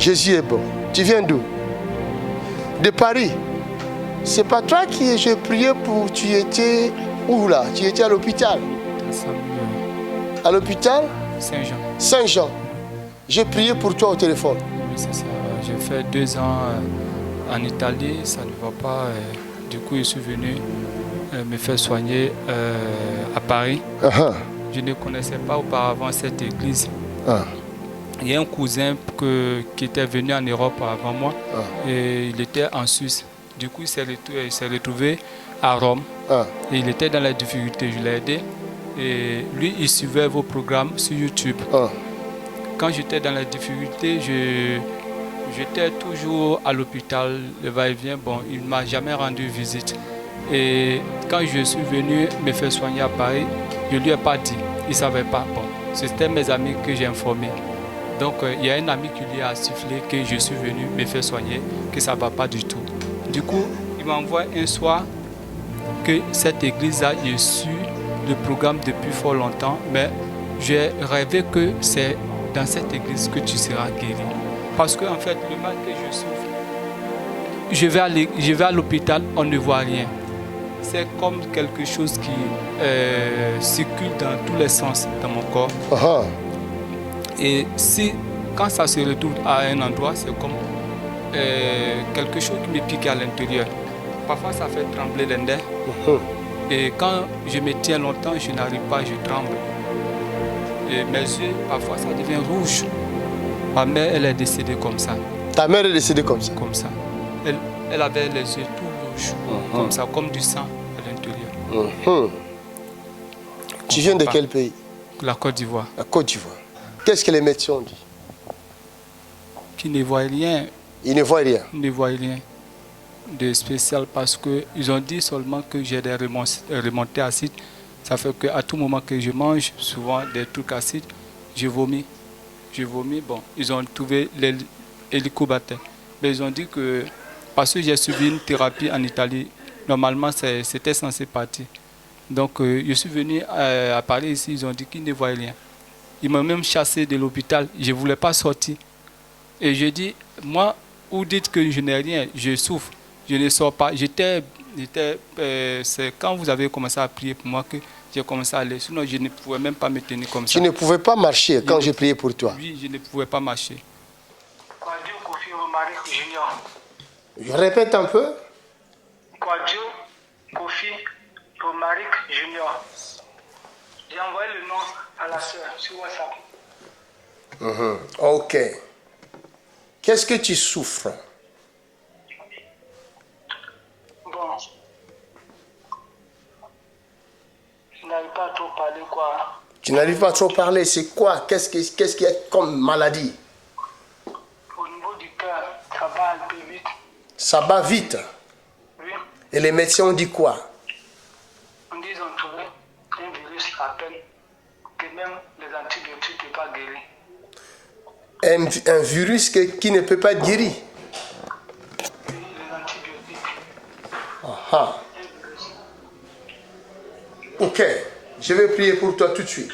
Jésus est bon. Tu viens d'où? De Paris. C'est pas toi qui je priais pour... Tu étais où là? Tu étais à l'hôpital? À l'hôpital? Saint-Jean. Saint-Jean. J'ai prié pour toi au téléphone. Oui, c'est ça. J'ai fait 2 ans en Italie, ça ne va pas. Du coup, je suis venu me faire soigner à Paris. Je ne connaissais pas auparavant cette église. Il y a un cousin qui était venu en Europe avant moi et il était en Suisse. Du coup, il s'est retrouvé à Rome et il était dans la difficulté. Je l'ai aidé et lui, il suivait vos programmes sur YouTube. Quand j'étais dans la difficulté, j'étais toujours à l'hôpital, le va-et-vient. Bon, il ne m'a jamais rendu visite. Et quand je suis venu me faire soigner à Paris, je ne lui ai pas dit. Il ne savait pas. Bon, c'était mes amis que j'ai informés. Donc, il y a un ami qui lui a sifflé que je suis venu me faire soigner, que ça ne va pas du tout. Du coup, il m'envoie un soir que cette église-là, j'ai su le programme depuis fort longtemps, mais j'ai rêvé que c'est dans cette église que tu seras guéri. Parce qu'en fait, le mal que je souffre, je vais à l'hôpital, on ne voit rien. C'est comme quelque chose qui circule dans tous les sens dans mon corps. Et quand ça se retrouve à un endroit, c'est comme quelque chose qui me pique à l'intérieur. Parfois, ça fait trembler les nerfs. Et quand je me tiens longtemps, je n'arrive pas, je tremble. Et mes yeux, parfois, ça devient rouge. Ma mère, elle est décédée comme ça. Ta mère est décédée comme ça? Comme ça. Elle avait les yeux tout rouges, comme ça, comme du sang à l'intérieur. Tu viens de quel pays? La Côte d'Ivoire. La Côte d'Ivoire. Qu'est-ce que les médecins ont dit? Qu'ils ne voient rien. Ils ne voient rien? Ils ne voient rien de spécial parce qu'ils ont dit seulement que j'ai des remontées acides. Ça fait qu'à tout moment que je mange, souvent des trucs acides, je vomis. Je vomis. Bon, ils ont trouvé l'hélicobacter. Mais ils ont dit que, parce que j'ai suivi une thérapie en Italie, normalement c'était censé partir. Donc je suis venu à Paris ici, ils ont dit qu'ils ne voyaient rien. Ils m'ont même chassé de l'hôpital, je ne voulais pas sortir. Et je dis, moi, vous dites que je n'ai rien, je souffre, je ne sors pas. C'est quand vous avez commencé à prier pour moi que j'ai commencé à aller. Sinon, je ne pouvais même pas me tenir comme ça. Tu ne pouvais pas marcher quand j'ai prié pour toi? Oui, je ne pouvais pas marcher. Je répète un peu. Kwadjo Kofi Romaric Junior. J'ai envoyé le nom à la sœur sur WhatsApp. Ok. Qu'est-ce que tu souffres? Bon. Je n'arrive pas à trop parler, quoi. Tu n'arrives pas à trop parler, c'est quoi? Qu'est-ce qu'il y a comme maladie? Au niveau du cœur, ça va un peu vite. Ça bat vite? Oui. Et les médecins ont dit quoi? On dit qu'ils ont trouvé un virus à peine, que même les antibiotiques ne peuvent pas guérir. Un virus qui ne peut pas être guéri? Oui, les antibiotiques. Ah. Ok, je vais prier pour toi tout de suite.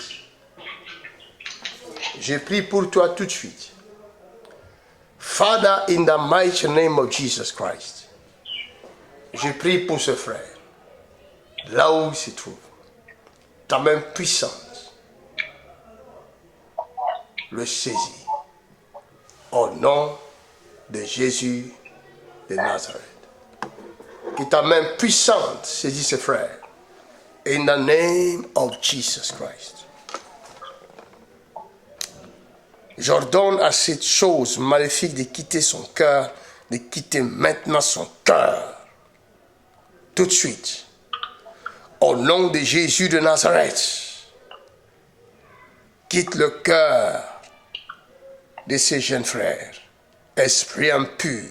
Je prie pour toi tout de suite. Father, in the mighty name of Jesus Christ, je prie pour ce frère, là où il se trouve. Ta main puissante le saisit. Au nom de Jésus de Nazareth. Que ta main puissante saisit ce frère. In the name of Jesus Christ. J'ordonne à cette chose maléfique de quitter son cœur, de quitter maintenant son cœur. Tout de suite. Au nom de Jésus de Nazareth. Quitte le cœur de ces jeunes frères. Esprit impur.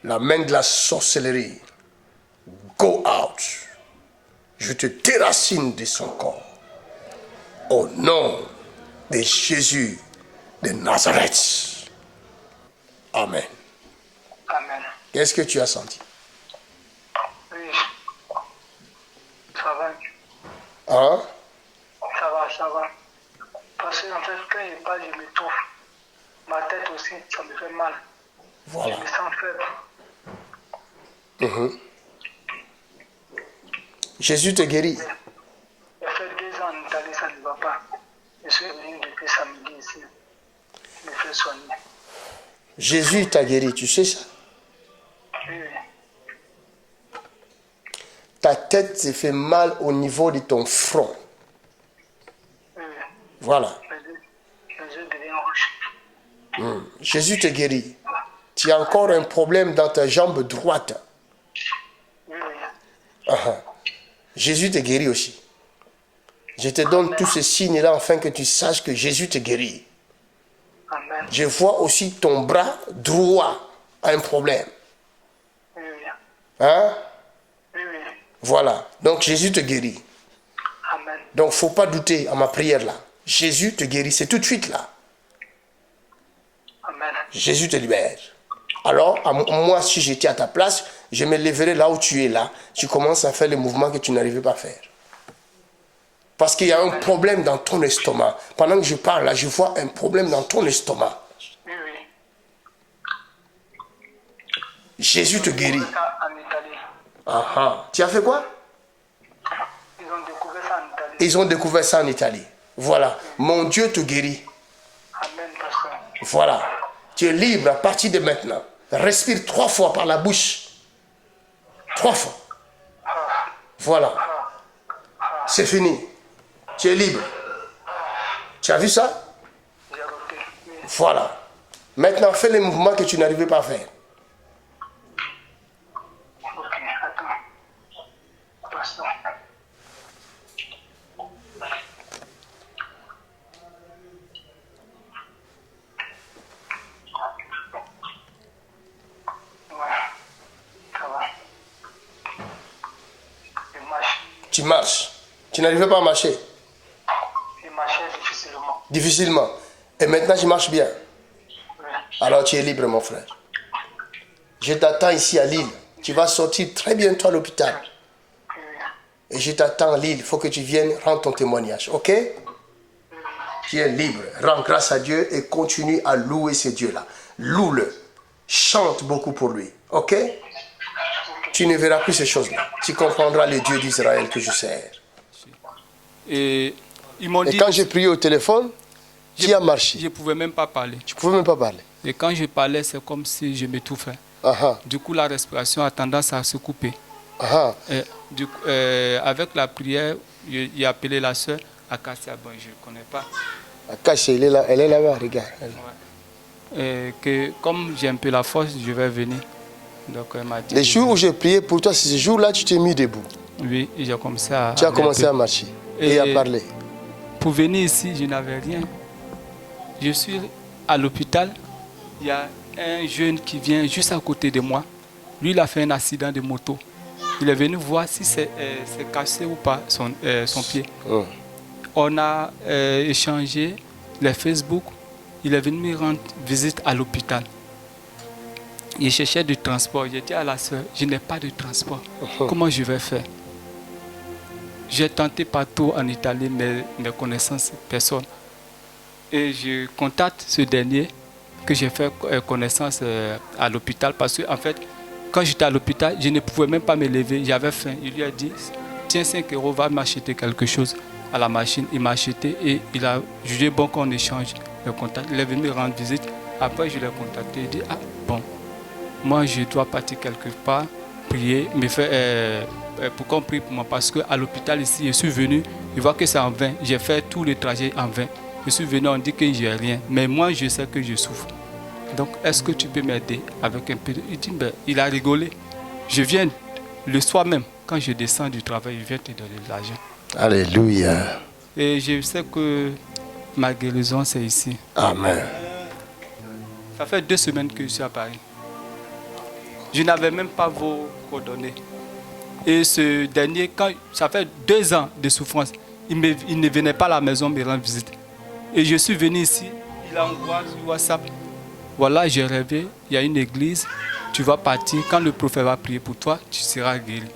La main de la sorcellerie. Go out. Je te déracine de son corps. Au nom de Jésus de Nazareth. Amen. Amen. Qu'est-ce que tu as senti? Oui. Ça va. Hein? Ça va. Parce que en fait, quand je parle, je m'étouffe. Ma tête aussi, ça me fait mal. Voilà. Je me sens faible. Jésus te guérit. Il a fait 2 ans en Italie, ça ne va pas. Je suis venu depuis samedi ici. Je me fais soigner. Jésus t'a guéri, tu sais ça? Oui, oui. Ta tête s'est fait mal au niveau de ton front. Oui, oui. Voilà. Les yeux deviennent rouges. Jésus te guérit. Tu as encore un problème dans ta jambe droite. Oui, oui. Jésus te guérit aussi. Je te donne tous ces signes-là afin que tu saches que Jésus te guérit. Amen. Je vois aussi ton bras droit a un problème. Oui, oui. Hein? Oui, oui. Voilà. Donc Jésus te guérit. Amen. Donc il ne faut pas douter à ma prière là. Jésus te guérit. C'est tout de suite là. Amen. Jésus te libère. Alors, moi, si j'étais à ta place, je me lèverais là où tu es là. Tu commences à faire les mouvements que tu n'arrivais pas à faire. Parce qu'il y a un problème dans ton estomac. Pendant que je parle là, je vois un problème dans ton estomac. Oui, oui. Jésus te guérit. Ça en Italie. Tu as fait quoi? Ils ont découvert ça en Italie. Ils ont découvert ça en Italie. Voilà. Mon Dieu te guérit. Amen, pasteur. Voilà. Tu es libre à partir de maintenant. Respire 3 fois par la bouche. 3 fois. Voilà. C'est fini. Tu es libre. Tu as vu ça? J'ai roté. Oui. Voilà. Maintenant, fais les mouvements que tu n'arrivais pas à faire. Ok, attends. Pasteur. Ouais, ça va. Je marche. Tu marches. Tu n'arrivais pas à marcher. Je marchais difficilement. Difficilement. Et maintenant, tu marches bien. Oui. Alors, tu es libre, mon frère. Je t'attends ici à Lille. Tu vas sortir très bientôt à l'hôpital. Oui, oui. Et je t'attends à Lille. Il faut que tu viennes rendre ton témoignage. OK? Tu es libre. Rends grâce à Dieu et continue à louer ce Dieu-là. Loue-le. Chante beaucoup pour lui. OK? Tu ne verras plus ces choses-là. Tu comprendras le Dieu d'Israël que je sers. Et ils m'ont Et dit quand j'ai prié au téléphone, tu as marché. je ne pouvais même pas parler. Tu ne pouvais même pas parler. Et quand je parlais, c'est comme si je m'étouffais. Du coup, la respiration a tendance à se couper. Et avec la prière, j'ai appelé la soeur Akassia. Bon, je ne connais pas. Akassia, elle est là-bas, regarde. Et que comme j'ai un peu la force, je vais venir. Donc, elle m'a dit. Les jours où j'ai prié pour toi, c'est ce jour-là tu t'es mis debout. Oui, j'ai commencé à. Tu as commencé à marcher et à parler. Pour venir ici, je n'avais rien. Je suis à l'hôpital. Il y a un jeune qui vient juste à côté de moi. Lui, il a fait un accident de moto. Il est venu voir si c'est cassé ou pas son pied. On a échangé les Facebook. Il est venu me rendre visite à l'hôpital. Il cherchait du transport. J'ai dit à la soeur, je n'ai pas de transport. Comment je vais faire? J'ai tenté partout en Italie, mais mes connaissances, personne. Et je contacte ce dernier que j'ai fait connaissance à l'hôpital parce qu'en fait, quand j'étais à l'hôpital, je ne pouvais même pas me lever. J'avais faim. Il lui a dit, tiens 5 €, va m'acheter quelque chose à la machine. Il m'a acheté et il a jugé bon qu'on échange le contact. Il est venu me rendre visite. Après, je l'ai contacté. Il dit, ah bon, moi je dois partir quelque part, prier, me faire... pour qu'on prie pour moi parce qu'à l'hôpital ici, je suis venu, je vois que c'est en vain. J'ai fait tout le trajet en vain. Je suis venu, on dit que je n'ai rien. Mais moi, je sais que je souffre. Donc, est-ce que tu peux m'aider avec un peu de... Il dit, ben, il a rigolé. Je viens le soir même, quand je descends du travail, je viens te donner de l'argent. Alléluia. Et je sais que ma guérison, c'est ici. Amen. Ça fait 2 semaines que je suis à Paris. Je n'avais même pas vos coordonnées. Et ce dernier, quand ça fait 2 ans de souffrance, il ne venait pas à la maison me rendre visite. Et je suis venu ici, il envoie sur WhatsApp. Voilà, j'ai rêvé, il y a une église, tu vas partir. Quand le prophète va prier pour toi, tu seras guéri.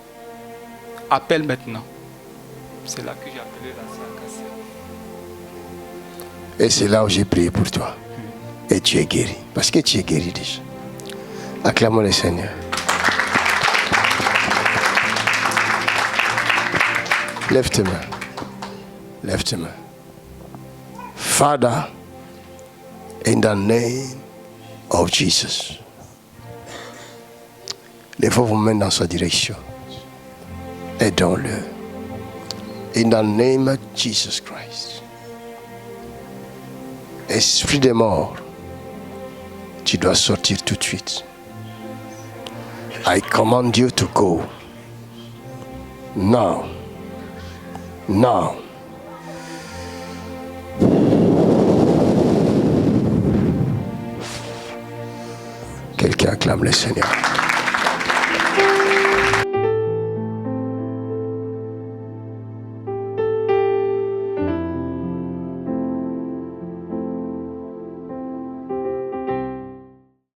Appelle maintenant. C'est là que j'ai appelé la sœur Akassia. Et c'est là où j'ai prié pour toi. Et tu es guéri. Parce que tu es guéri déjà. Acclamons le Seigneur. Lève tes mains. Lève tes mains. Father, in the name of Jesus. Lèvez vos mains dans sa direction. Aidons-le. In the name of Jesus Christ. Esprit de mort, tu dois sortir tout de suite. I command you to go. Now. Now. Quelqu'un acclame le Seigneur.